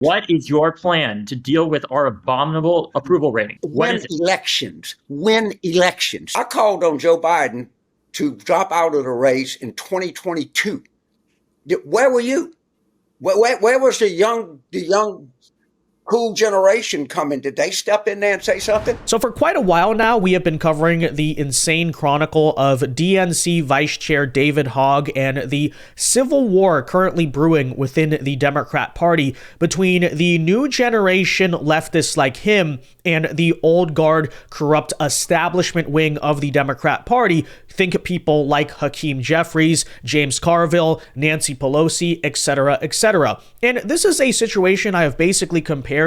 What is your plan to deal with our abominable approval rating? Win elections. I called on Joe Biden to drop out of the race in 2022. Where were you? Where was the young cool generation coming? Did they step in there and say something? So for quite a while now, we have been covering the insane chronicle of DNC Vice Chair David Hogg and the civil war currently brewing within the Democrat Party between the new generation leftists like him and the old guard corrupt establishment wing of the Democrat Party. Think people like Hakeem Jeffries, James Carville, Nancy Pelosi, etc., etc. And this is a situation I have basically compared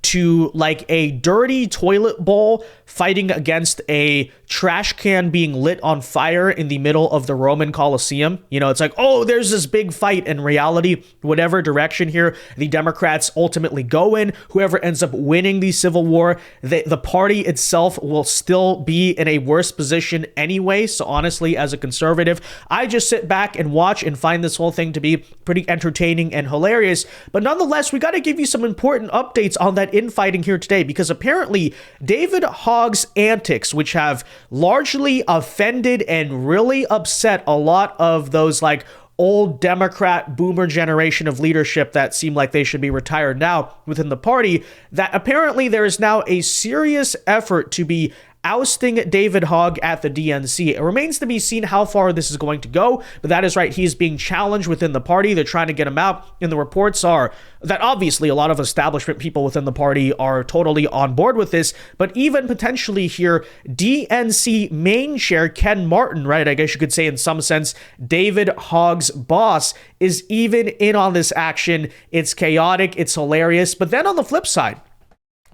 to like a dirty toilet bowl fighting against a trash can being lit on fire in the middle of the Roman Colosseum. You know, it's like, oh, there's this big fight. In reality, whatever direction here the Democrats ultimately go in, whoever ends up winning the civil war, the party itself will still be in a worse position anyway. So honestly, as a conservative, I just sit back and watch and find this whole thing to be pretty entertaining and hilarious. But nonetheless, we got to give you some important updates on that infighting here today, because apparently David Hogg's antics, which have largely offended and really upset a lot of those like old Democrat boomer generation of leadership that seem like they should be retired now within the party, that apparently there is now a serious effort to be ousting David Hogg at the DNC. It remains to be seen how far this is going to go, but that is right. He's being challenged within the party. They're trying to get him out, and the reports are that obviously a lot of establishment people within the party are totally on board with this, but even potentially here, DNC main chair Ken Martin, right, I guess you could say in some sense, David Hogg's boss, is even in on this action. It's chaotic, it's hilarious, but then on the flip side,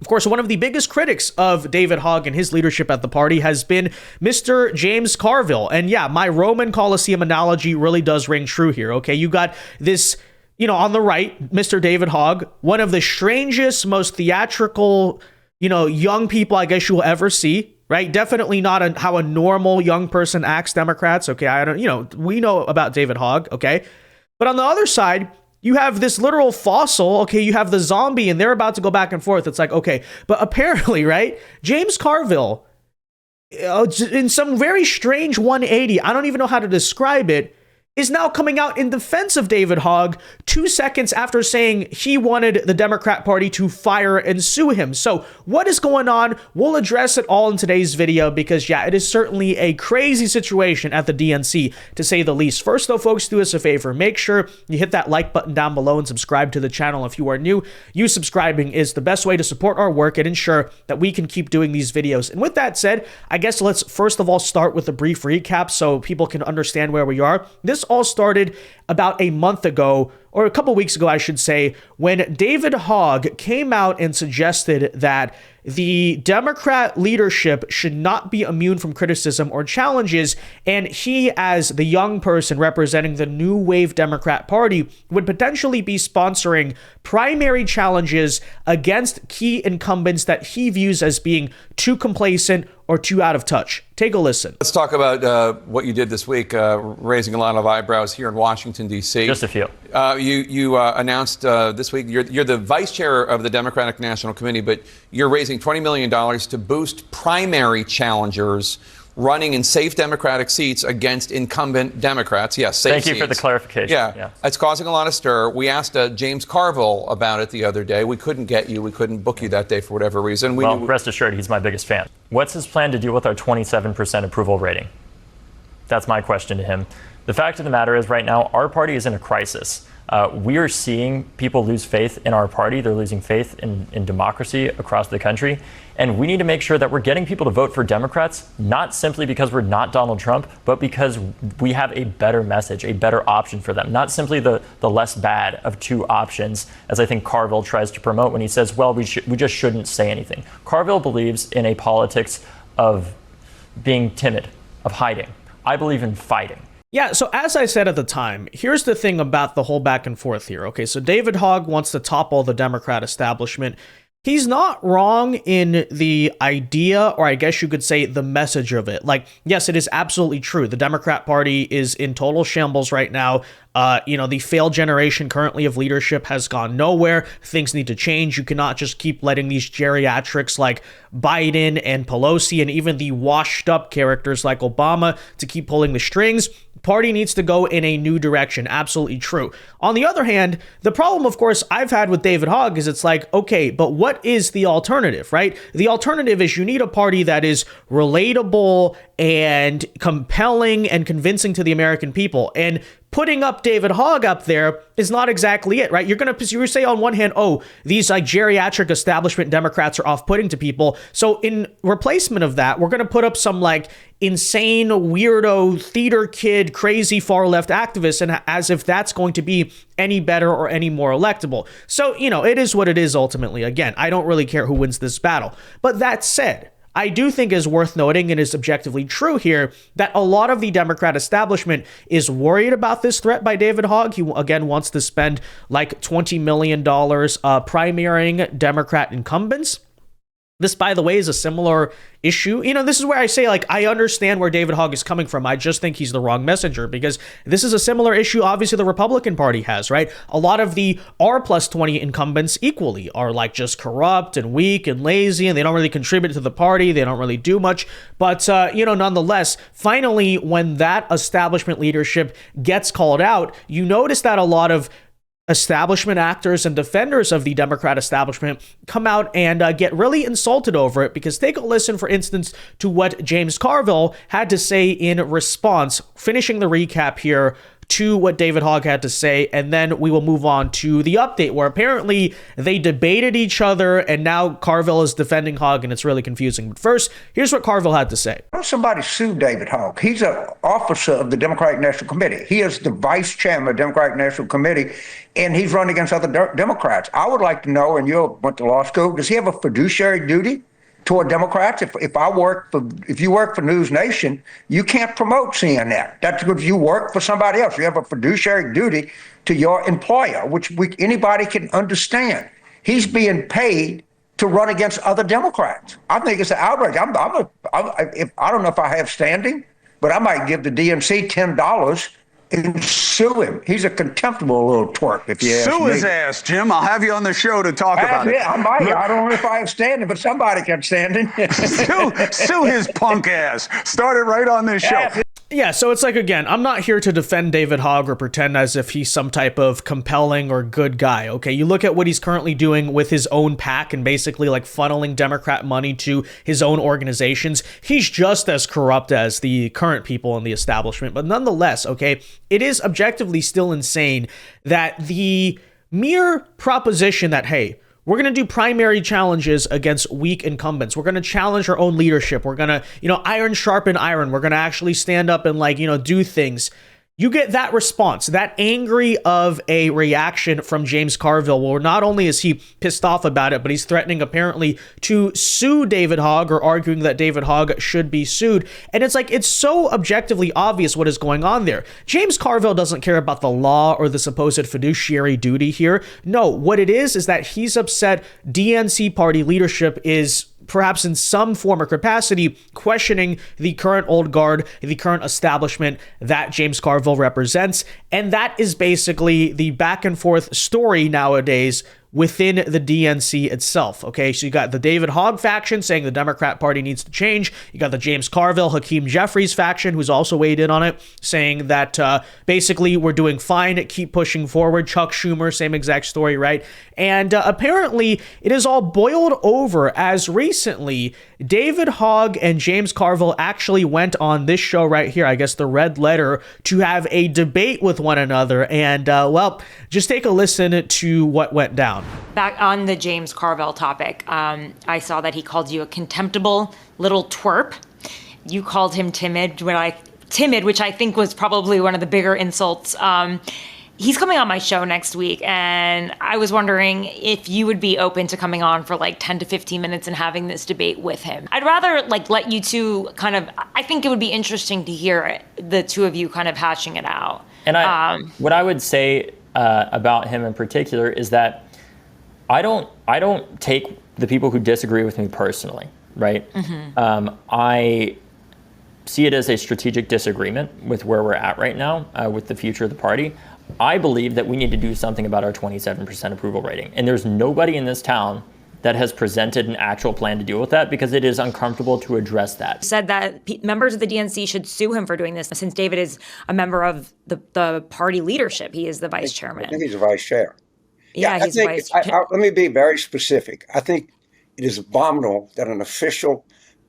of course, one of the biggest critics of David Hogg and his leadership at the party has been Mr. James Carville. And yeah, my Roman Colosseum analogy really does ring true here, okay? You got this, you know, on the right, Mr. David Hogg, one of the strangest, most theatrical, you know, young people I guess you will ever see, right? Definitely not how a normal young person acts, Democrats, okay? I don't, you know, we know about David Hogg, okay? But on the other side, you have this literal fossil, okay, you have the zombie, and they're about to go back and forth. It's like, okay, but apparently, right, James Carville, in some very strange 180, I don't even know how to describe it, is now coming out in defense of David Hogg 2 seconds after saying he wanted the Democrat Party to fire and sue him. So what is going on? We'll address it all in today's video because, yeah, it is certainly a crazy situation at the DNC, to say the least. First, though, folks, do us a favor. Make sure you hit that like button down below and subscribe to the channel if you are new. You subscribing is the best way to support our work and ensure that we can keep doing these videos. And with that said, I guess let's first of all start with a brief recap so people can understand where we are. This all started about a month ago, or a couple weeks ago, I should say, when David Hogg came out and suggested that the Democrat leadership should not be immune from criticism or challenges, and he, as the young person representing the new wave Democrat Party, would potentially be sponsoring primary challenges against key incumbents that he views as being too complacent or too out of touch. Take a listen. Let's talk about what you did this week, raising a lot of eyebrows here in Washington, D.C. Just a few. You announced this week you're the vice chair of the Democratic National Committee, but you're raising $20 million to boost primary challengers running in safe Democratic seats against incumbent Democrats. Yes, safe Thank you seats. for the clarification. Yeah, it's causing a lot of stir. We asked James Carville about it the other day. We couldn't get you. We couldn't book you that day for whatever reason. Well, rest assured, he's my biggest fan. What's his plan to deal with our 27% approval rating? That's my question to him. The fact of the matter is, right now, our party is in a crisis. We are seeing people lose faith in our party. They're losing faith in democracy across the country. And we need to make sure that we're getting people to vote for Democrats, not simply because we're not Donald Trump, but because we have a better message, a better option for them. Not simply the less bad of two options, as I think Carville tries to promote when he says, well, we just shouldn't say anything. Carville believes in a politics of being timid, of hiding. I believe in fighting. Yeah, so as I said at the time, here's the thing about the whole back and forth here. Okay, so David Hogg wants to topple the Democrat establishment. He's not wrong in the idea, or I guess you could say the message of it. Like, yes, it is absolutely true. The Democrat Party is in total shambles right now. The failed generation currently of leadership has gone nowhere. Things need to change. You cannot just keep letting these geriatrics like Biden and Pelosi and even the washed up characters like Obama to keep pulling the strings. Party needs to go in a new direction. Absolutely true. On the other hand, the problem, of course, I've had with David Hogg is it's like, okay, but what is the alternative, right? The alternative is you need a party that is relatable and compelling and convincing to the American people. And putting up David Hogg up there is not exactly it, right? You say on one hand, oh, these like geriatric establishment Democrats are off-putting to people. So in replacement of that, we're going to put up some like insane, weirdo, theater kid, crazy far left activists, and as if that's going to be any better or any more electable. So, it is what it is ultimately. Again, I don't really care who wins this battle. But that said, I do think is worth noting and is objectively true here that a lot of the Democrat establishment is worried about this threat by David Hogg. He, again, wants to spend like $20 million primarying Democrat incumbents. This, by the way, is a similar issue. This is where I say, like, I understand where David Hogg is coming from. I just think he's the wrong messenger because this is a similar issue, obviously, the Republican Party has, right? A lot of the R+20 incumbents equally are, like, just corrupt and weak and lazy, and they don't really contribute to the party. They don't really do much. But, nonetheless, finally, when that establishment leadership gets called out, you notice that a lot of establishment actors and defenders of the Democrat establishment come out and get really insulted over it, because take a listen, for instance, to what James Carville had to say in response, finishing the recap here to what David Hogg had to say, and then we will move on to the update where apparently they debated each other and now Carville is defending Hogg and it's really confusing. But first, here's what Carville had to say. Why don't somebody sue David Hogg? He's an officer of the Democratic National Committee. He is the vice chairman of the Democratic National Committee, and he's running against other Democrats. I would like to know, and you went to law school, does he have a fiduciary duty toward Democrats? If you work for News Nation, you can't promote CNN. That's because you work for somebody else. You have a fiduciary duty to your employer, which anybody can understand. He's being paid to run against other Democrats. I think it's an outrage. I don't know if I have standing, but I might give the DNC $10 and sue him. He's a contemptible little twerp, if you ask me. Sue his ass, Jim. I'll have you on the show to talk about it. Yeah, I might. I don't know if I have standing, but somebody can standing. Sue his punk ass. Start it right on this show. Yeah, so it's like, again, I'm not here to defend David Hogg or pretend as if he's some type of compelling or good guy, okay? You look at what he's currently doing with his own PAC and basically like funneling Democrat money to his own organizations. He's just as corrupt as the current people in the establishment. But nonetheless, okay, it is objectively still insane that the mere proposition that, hey, we're going to do primary challenges against weak incumbents. We're going to challenge our own leadership. We're going to, iron sharpen iron. We're going to actually stand up and do things. You get that response, that angry of a reaction from James Carville, where not only is he pissed off about it, but he's threatening apparently to sue David Hogg or arguing that David Hogg should be sued. And it's like, it's so objectively obvious what is going on there. James Carville doesn't care about the law or the supposed fiduciary duty here. No, what it is that he's upset DNC party leadership is perhaps in some form or capacity questioning the current old guard, the current establishment that James Carville represents. And that is basically the back and forth story nowadays within the DNC itself. Okay, so you got the David Hogg faction saying the Democrat Party needs to change. You got the James Carville, Hakeem Jeffries faction, who's also weighed in on it, saying that basically we're doing fine, keep pushing forward. Chuck Schumer, same exact story, right? And apparently it is all boiled over as recently David Hogg and James Carville actually went on this show right here, I guess the Red Letter, to have a debate with one another. And just take a listen to what went down. Back on the James Carville topic, I saw that he called you a contemptible little twerp. You called him timid, which I think was probably one of the bigger insults. He's coming on my show next week, and I was wondering if you would be open to coming on for like 10 to 15 minutes and having this debate with him. I'd rather let you two I think it would be interesting to hear the two of you kind of hashing it out. And what I would say about him in particular is that I don't take the people who disagree with me personally, right? Mm-hmm. I see it as a strategic disagreement with where we're at right now with the future of the party. I believe that we need to do something about our 27% approval rating. And there's nobody in this town that has presented an actual plan to deal with that because it is uncomfortable to address that. Said that members of the DNC should sue him for doing this since David is a member of the party leadership. He is the vice chairman. I think he's the vice chair. Yeah, he's vice chair. Let me be very specific. I think it is abominable that an official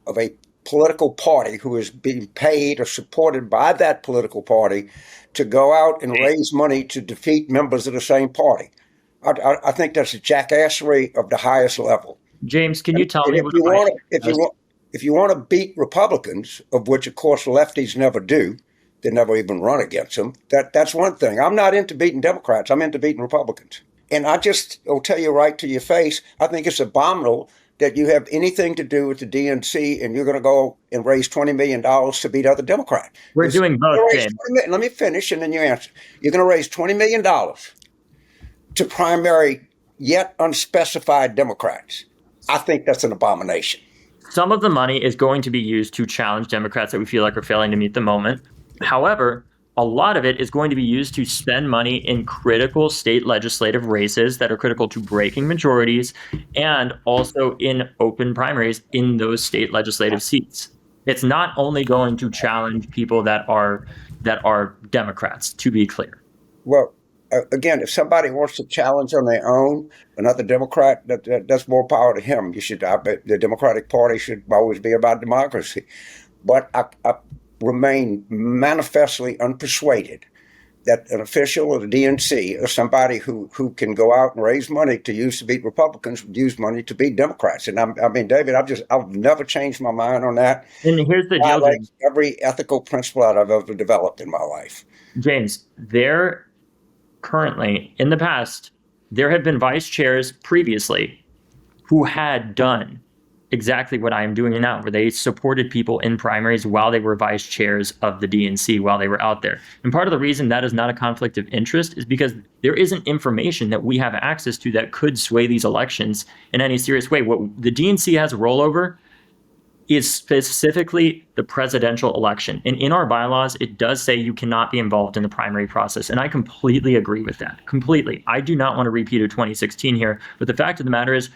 of a political party who is being paid or supported by that political party to go out and raise money to defeat members of the same party. I think that's a jackassery of the highest level. James, can you tell me what if you want to beat Republicans, of which of course lefties never do, they never even run against them. That's one thing. I'm not into beating Democrats. I'm into beating Republicans. And will tell you right to your face, I think it's abominable that you have anything to do with the DNC and you're going to go and raise $20 million to beat other Democrats. We're doing both, James. Let me finish and then you answer. You're going to raise $20 million to primary yet unspecified Democrats. I think that's an abomination. Some of the money is going to be used to challenge Democrats that we feel like are failing to meet the moment. However, a lot of it is going to be used to spend money in critical state legislative races that are critical to breaking majorities and also in open primaries in those state legislative seats. It's not only going to challenge people that are Democrats, to be clear. Well, again, if somebody wants to challenge on their own another Democrat, that's more power to him. The Democratic Party should always be about democracy. But I remain manifestly unpersuaded that an official of the DNC or somebody who can go out and raise money to use to beat Republicans would use money to beat Democrats. And I mean, David, I've never changed my mind on that. And here's the deal, James. Every ethical principle that I've ever developed in my life. James, currently, in the past, there have been vice chairs previously who had done exactly what I am doing now, where they supported people in primaries while they were vice chairs of the DNC while they were out there. And part of the reason that is not a conflict of interest is because there isn't information that we have access to that could sway these elections in any serious way. What the DNC has rollover is specifically the presidential election. And in our bylaws, it does say you cannot be involved in the primary process. And I completely agree with that. Completely. I do not want to repeat of 2016 here. But the fact of the matter is,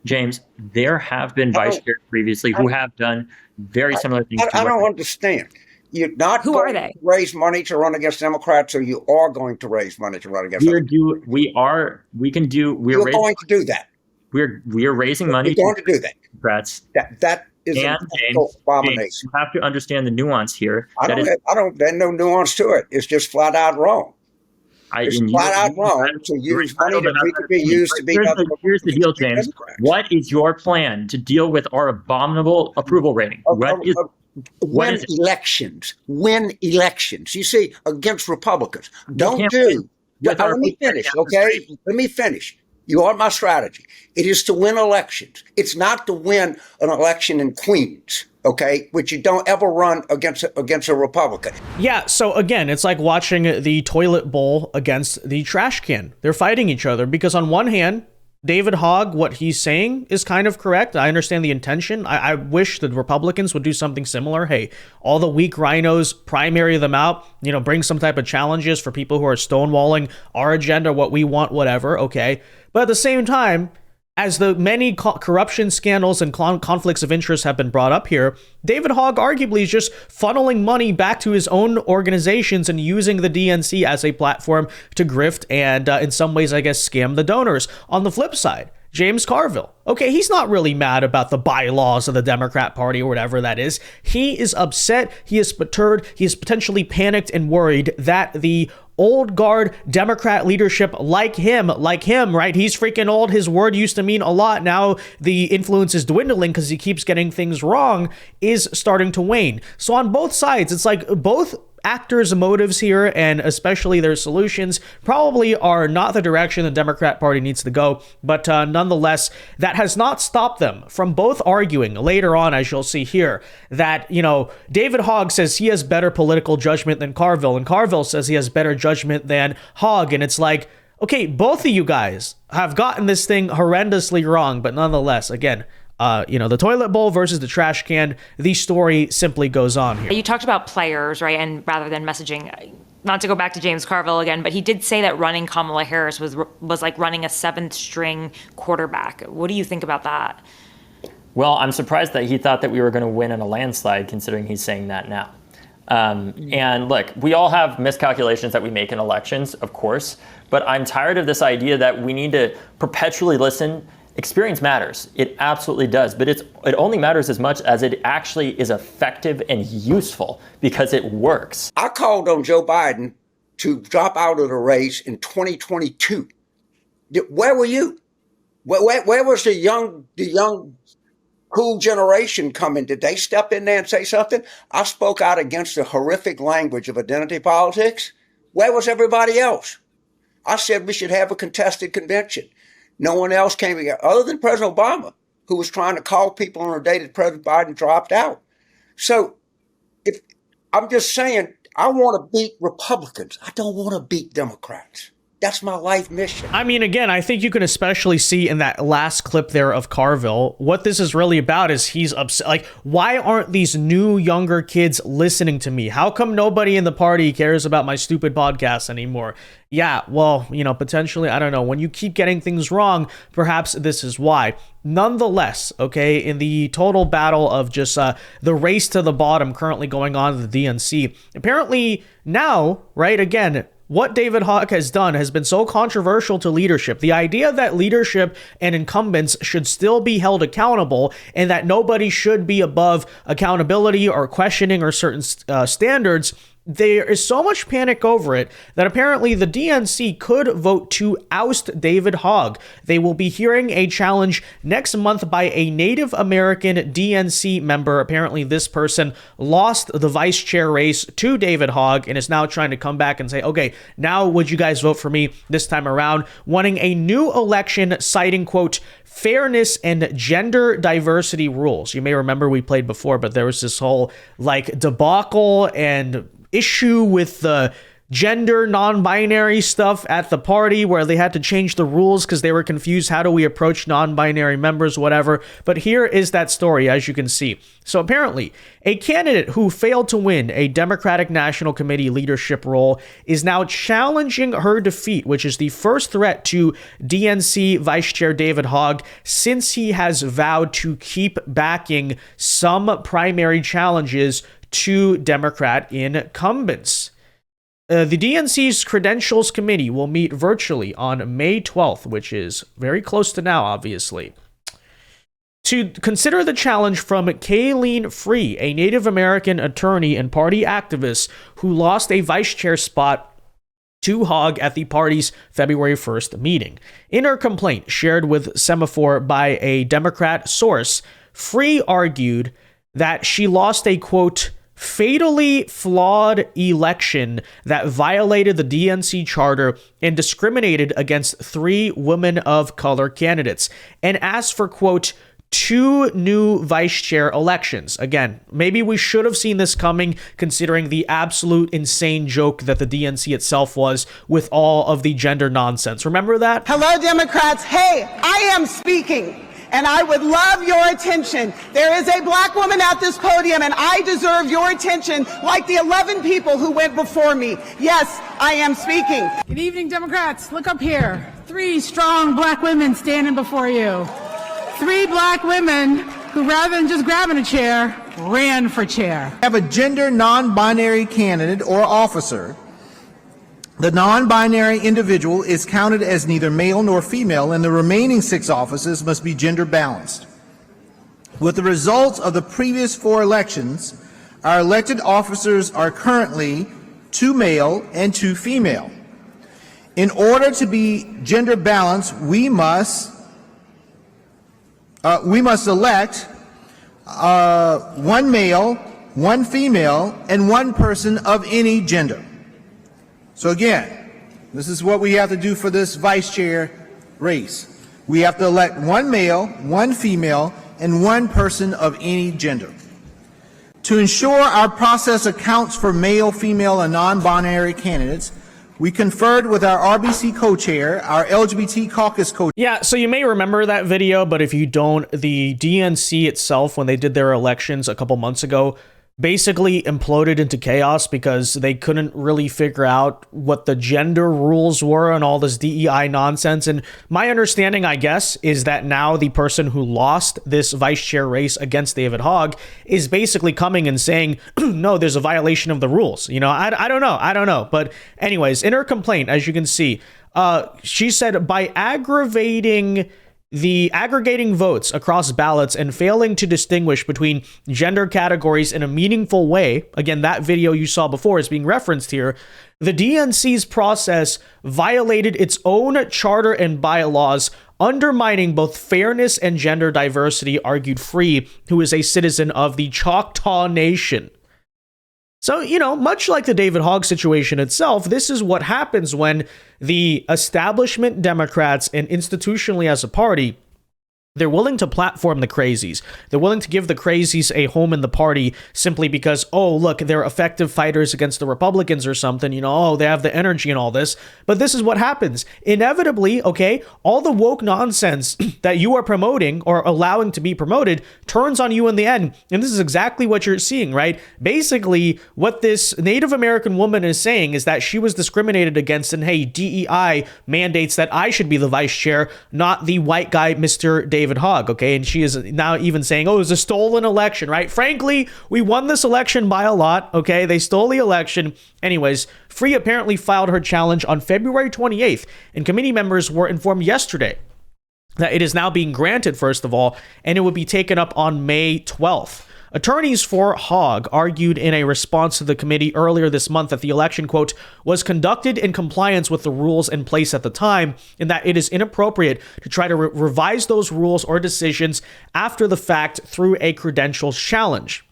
James, there have been vice chairs previously who have done very similar things. I don't understand. You're not Who going are they? to raise money to run against Democrats, or you are going to raise money to run against We're Democrats? You're going to do that. We are raising money. You're going to do that. Democrats. That is an abomination. James, you have to understand the nuance here. There's no nuance to it. It's just flat out wrong. It's flat out wrong to use money that we could be used to be. Here's the deal, James. What is your plan to deal with our abominable approval rating? Win elections. You see, against Republicans. Let me finish, okay? Let me finish. You are my strategy. It is to win elections. It's not to win an election in Queens, okay, which you don't ever run against a Republican. Yeah, so again, it's like watching the toilet bowl against the trash can. They're fighting each other because on one hand, David Hogg, what he's saying is kind of correct. I understand the intention. I wish the Republicans would do something similar. Hey, all the weak rhinos, primary them out, bring some type of challenges for people who are stonewalling our agenda, what we want, whatever, okay? But at the same time, as the many corruption scandals and conflicts of interest have been brought up here, David Hogg arguably is just funneling money back to his own organizations and using the DNC as a platform to grift and, in some ways, I guess, scam the donors. On the flip side, James Carville. Okay, he's not really mad about the bylaws of the Democrat Party or whatever that is. He is upset. He is perturbed. He is potentially panicked and worried that the old guard Democrat leadership like him, right? He's freaking old. His word used to mean a lot. Now the influence is dwindling because he keeps getting things wrong, is starting to wane. So on both sides, it's like both actors' motives here, and especially their solutions, probably are not the direction the Democrat Party needs to go. But nonetheless, that has not stopped them from both arguing later on, as you'll see here, that, David Hogg says he has better political judgment than Carville, and Carville says he has better judgment than Hogg. And it's like, okay, both of you guys have gotten this thing horrendously wrong, but nonetheless, again, the toilet bowl versus the trash can, the story simply goes on here. You talked about players, right? And rather than messaging, not to go back to James Carville again, but he did say that running Kamala Harris was like running a seventh string quarterback. What do you think about that? Well, I'm surprised that he thought that we were going to win in a landslide, considering he's saying that now. And look, we all have miscalculations that we make in elections, of course, but I'm tired of this idea that we need to perpetually listen. Experience matters. It absolutely does, but it only matters as much as it actually is effective and useful because it works. I called on Joe Biden to drop out of the race in 2022. Where were you? Where was the young cool generation coming? Did they step in there and say something? I spoke out against the horrific language of identity politics. Where was everybody else? I said we should have a contested convention. No one else came together, other than President Obama, who was trying to call people on a day that President Biden dropped out. So if I'm just saying, I want to beat Republicans. I don't want to beat Democrats. That's my life mission. I mean, again, I think you can especially see in that last clip there of Carville, what this is really about is he's upset. Like, why aren't these new, younger kids listening to me? How come nobody in the party cares about my stupid podcast anymore? Yeah, well, you know, potentially, I don't know. When you keep getting things wrong, perhaps this is why. Nonetheless, okay, in the total battle of just the race to the bottom currently going on in the DNC, apparently now, right, again, what David Hogg has done has been so controversial to leadership. The idea that leadership and incumbents should still be held accountable and that nobody should be above accountability or questioning or certain standards, there is so much panic over it that apparently the DNC could vote to oust David Hogg. They will be hearing a challenge next month by a Native American DNC member. Apparently this person lost the vice chair race to David Hogg and is now trying to come back and say, okay, now would you guys vote for me this time around, wanting a new election, citing, quote, fairness and gender diversity rules. You may remember we played before, but there was this whole like debacle and issue with the gender non-binary stuff at the party where they had to change the rules because they were confused. How do we approach non-binary members, whatever. But here is that story, as you can see. So apparently, a candidate who failed to win a Democratic National Committee leadership role is now challenging her defeat, which is the first threat to DNC Vice Chair David Hogg since he has vowed to keep backing some primary challenges to Democrat incumbents. The DNC's Credentials Committee will meet virtually on May 12th, which is very close to now, obviously, to consider the challenge from Kalyn Free, a Native American attorney and party activist who lost a vice chair spot to Hogg at the party's February 1st meeting. In her complaint, shared with Semaphore by a Democrat source, Free argued that she lost a, quote, fatally flawed election that violated the DNC charter and discriminated against 3 women of color candidates, and asked for, quote, 2 new vice chair elections. Again, maybe we should have seen this coming considering the absolute insane joke that the DNC itself was with all of the gender nonsense. Remember that? Hello, Democrats. Hey, I am speaking. And I would love your attention. There is a black woman at this podium, and I deserve your attention like the 11 people who went before me. Yes, I am speaking. Good evening, Democrats. Look up here. 3 strong black women standing before you. 3 black women who, rather than just grabbing a chair, ran for chair. Have a gender non-binary candidate or officer. The non-binary individual is counted as neither male nor female, and the remaining 6 offices must be gender balanced. With the results of the previous 4 elections, our elected officers are currently 2 male and 2 female. In order to be gender balanced, we must elect 1 male, 1 female, and 1 person of any gender. So again, this is what we have to do for this vice chair race. We have to elect 1 male, 1 female, and 1 person of any gender. To ensure our process accounts for male, female, and non-binary candidates, we conferred with our RBC co-chair, our LGBT caucus co-chair. Yeah, so you may remember that video, but if you don't, the DNC itself, when they did their elections a couple months ago, basically imploded into chaos because they couldn't really figure out what the gender rules were and all this DEI nonsense. And my understanding, I guess, is that now the person who lost this vice chair race against David Hogg is basically coming and saying, no, there's a violation of the rules. You know, I don't know. But anyways, in her complaint, as you can see, she said by aggregating votes across ballots and failing to distinguish between gender categories in a meaningful way, again, that video you saw before is being referenced here, the DNC's process violated its own charter and bylaws, undermining both fairness and gender diversity, argued Free, who is a citizen of the Choctaw Nation. So, you know, much like the David Hogg situation itself, this is what happens when the establishment Democrats and institutionally as a party, they're willing to platform the crazies. They're willing to give the crazies a home in the party simply because, oh, look, they're effective fighters against the Republicans or something. You know, oh, they have the energy and all this. But this is what happens. Inevitably, okay, all the woke nonsense that you are promoting or allowing to be promoted turns on you in the end. And this is exactly what you're seeing, right? Basically, what this Native American woman is saying is that she was discriminated against and, hey, DEI mandates that I should be the vice chair, not the white guy, Mr. David Hogg, okay? And she is now even saying, oh, it was a stolen election, right? Frankly, we won this election by a lot, okay? They stole the election. Anyways, Free apparently filed her challenge on February 28th, and committee members were informed yesterday that it is now being granted, first of all, and it would be taken up on May 12th. Attorneys for Hogg argued in a response to the committee earlier this month that the election, quote, was conducted in compliance with the rules in place at the time, and that it is inappropriate to try to revise those rules or decisions after the fact through a credentials challenge.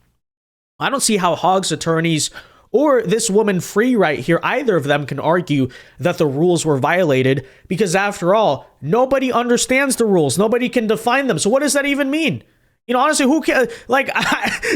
I don't see how Hogg's attorneys or this woman Free right here, either of them can argue that the rules were violated because, after all, nobody understands the rules. Nobody can define them. So what does that even mean? You know, honestly, who can, like,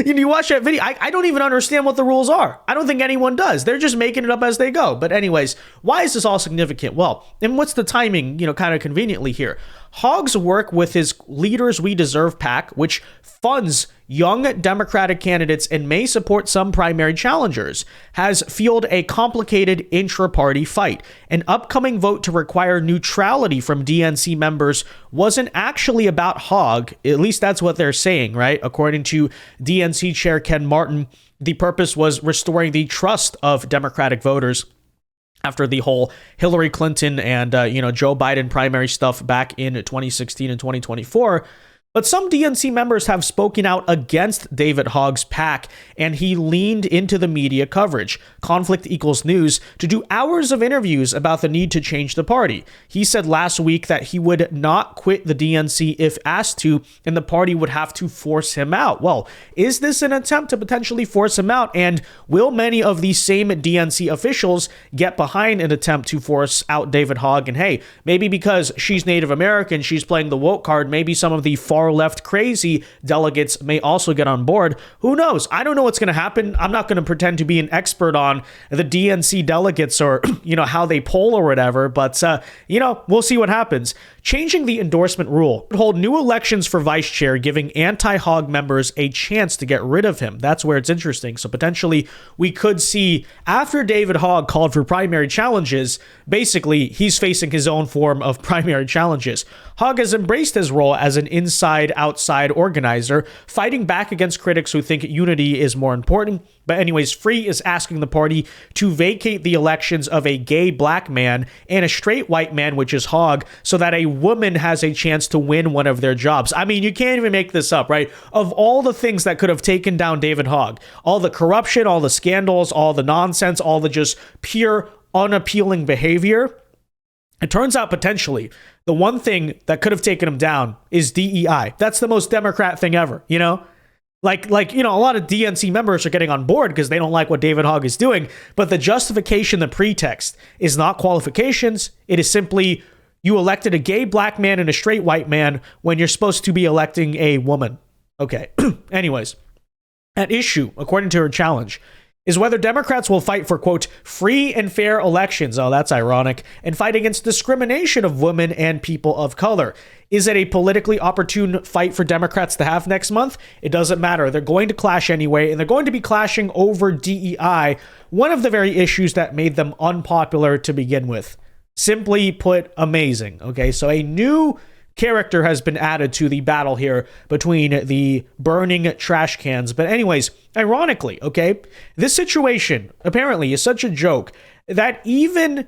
you watch that video, I don't even understand what the rules are. I don't think anyone does. They're just making it up as they go. But anyways, why is this all significant? Well, and what's the timing, you know, kind of conveniently here? Hogg's work with his Leaders We Deserve PAC, which funds young Democratic candidates and may support some primary challengers, has fueled a complicated intra-party fight. An upcoming vote to require neutrality from DNC members wasn't actually about Hogg. At least that's what they're saying, right? According to DNC Chair Ken Martin, the purpose was restoring the trust of Democratic voters after the whole Hillary Clinton and, Joe Biden primary stuff back in 2016 and 2024. But some DNC members have spoken out against David Hogg's PAC, and he leaned into the media coverage, Conflict Equals News, to do hours of interviews about the need to change the party. He said last week that he would not quit the DNC if asked to, and the party would have to force him out. Well, is this an attempt to potentially force him out? And will many of these same DNC officials get behind an attempt to force out David Hogg? And hey, maybe because she's Native American, she's playing the woke card, maybe some of the far left crazy delegates may also get on board. Who knows? I don't know what's going to happen. I'm not going to pretend to be an expert on the DNC delegates or, how they poll or whatever, but, we'll see what happens. Changing the endorsement rule would hold new elections for vice chair, giving anti-Hogg members a chance to get rid of him. That's where it's interesting. So potentially we could see, after David Hogg called for primary challenges, basically he's facing his own form of primary challenges. Hogg has embraced his role as an inside-outside organizer, fighting back against critics who think unity is more important. But anyways, Free is asking the party to vacate the elections of a gay black man and a straight white man, which is Hogg, so that a woman has a chance to win one of their jobs. I mean, you can't even make this up, right? Of all the things that could have taken down David Hogg, all the corruption, all the scandals, all the nonsense, all the just pure unappealing behavior, it turns out potentially the one thing that could have taken him down is DEI. That's the most Democrat thing ever, Like, a lot of DNC members are getting on board because they don't like what David Hogg is doing. But the justification, the pretext is not qualifications. It is simply you elected a gay black man and a straight white man when you're supposed to be electing a woman. Okay. Anyways, at issue, according to her challenge, is whether Democrats will fight for, quote, free and fair elections. Oh, that's ironic. And fight against discrimination of women and people of color. Is it a politically opportune fight for Democrats to have next month? It doesn't matter. They're going to clash anyway, and they're going to be clashing over DEI, one of the very issues that made them unpopular to begin with. Simply put, amazing. Okay, so a new character has been added to the battle here between the burning trash cans. But anyways, ironically, okay, this situation apparently is such a joke that even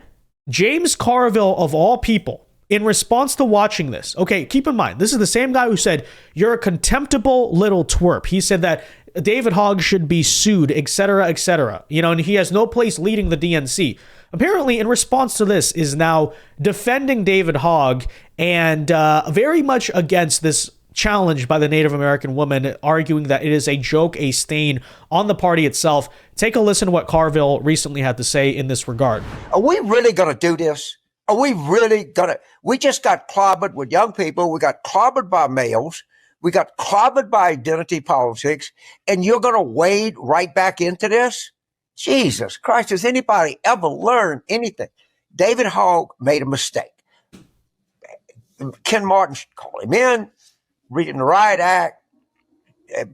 James Carville, of all people, in response to watching this, okay, keep in mind, this is the same guy who said, you're a contemptible little twerp. He said that David Hogg should be sued, etc., etc. You know, and he has no place leading the DNC. Apparently, in response to this, is now defending David Hogg and very much against this challenge by the Native American woman, arguing that it is a joke, a stain on the party itself. Take a listen to what Carville recently had to say in this regard. Are we really going to do this? Are we really going to? We just got clobbered with young people. We got clobbered by males. We got clobbered by identity politics. And you're going to wade right back into this? Jesus Christ, has anybody ever learned anything? David Hogg made a mistake. Ken Martin should call him in, read in the riot act,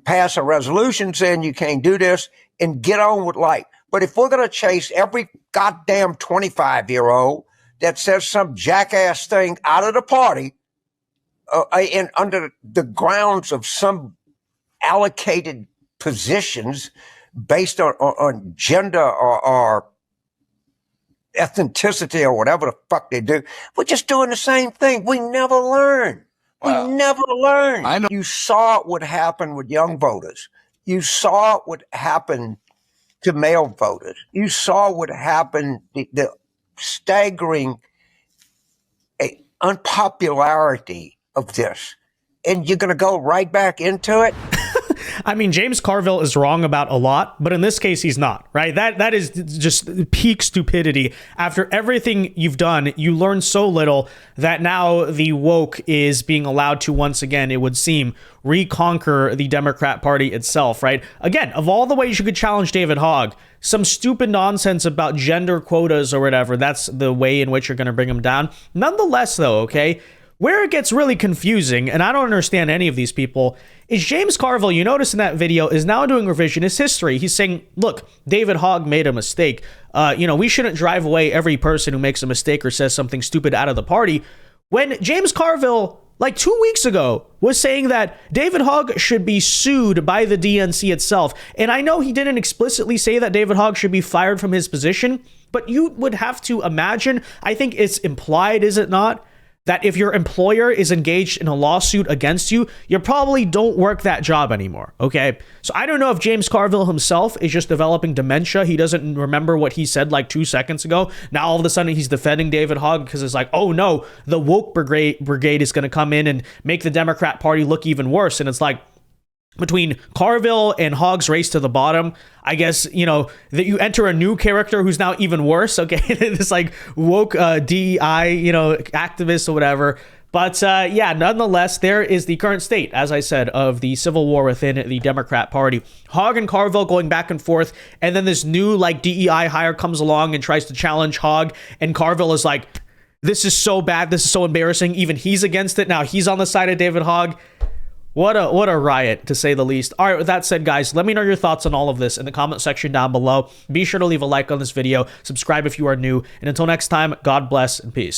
pass a resolution saying you can't do this, and get on with life. But if we're going to chase every goddamn 25-year-old that says some jackass thing out of the party and under the grounds of some allocated positions based on gender or ethnicity or whatever the fuck they do. We're just doing the same thing. We never learn. We never learn. I know. You saw what happened with young voters. You saw what happened to male voters. You saw what happened, the staggering unpopularity of this. And you're going to go right back into it? I mean, James Carville is wrong about a lot, but in this case, he's not, right? That is just peak stupidity. After everything you've done, you learn so little that now the woke is being allowed to, once again, it would seem, reconquer the Democrat Party itself, right? Again, of all the ways you could challenge David Hogg, some stupid nonsense about gender quotas or whatever, that's the way in which you're going to bring him down. Nonetheless, though, okay, where it gets really confusing, and I don't understand any of these people, is James Carville, you notice in that video, is now doing revisionist history. He's saying, look, David Hogg made a mistake. We shouldn't drive away every person who makes a mistake or says something stupid out of the party. When James Carville, like 2 weeks ago, was saying that David Hogg should be sued by the DNC itself. And I know he didn't explicitly say that David Hogg should be fired from his position, but you would have to imagine, I think it's implied, is it not, that if your employer is engaged in a lawsuit against you, you probably don't work that job anymore, okay? So I don't know if James Carville himself is just developing dementia. He doesn't remember what he said like 2 seconds ago. Now all of a sudden he's defending David Hogg because it's like, oh no, the woke brigade is going to come in and make the Democrat Party look even worse. And it's like, between Carville and Hogg's race to the bottom, I guess, that you enter a new character who's now even worse, okay? This like woke DEI, activist or whatever. But nonetheless, there is the current state, as I said, of the civil war within the Democrat Party. Hogg and Carville going back and forth, and then this new like DEI hire comes along and tries to challenge Hogg, and Carville is like, this is so bad, this is so embarrassing. Even he's against it. Now he's on the side of David Hogg. What a riot, to say the least. All right, with that said, guys, let me know your thoughts on all of this in the comment section down below. Be sure to leave a like on this video, subscribe if you are new, and until next time, God bless and peace.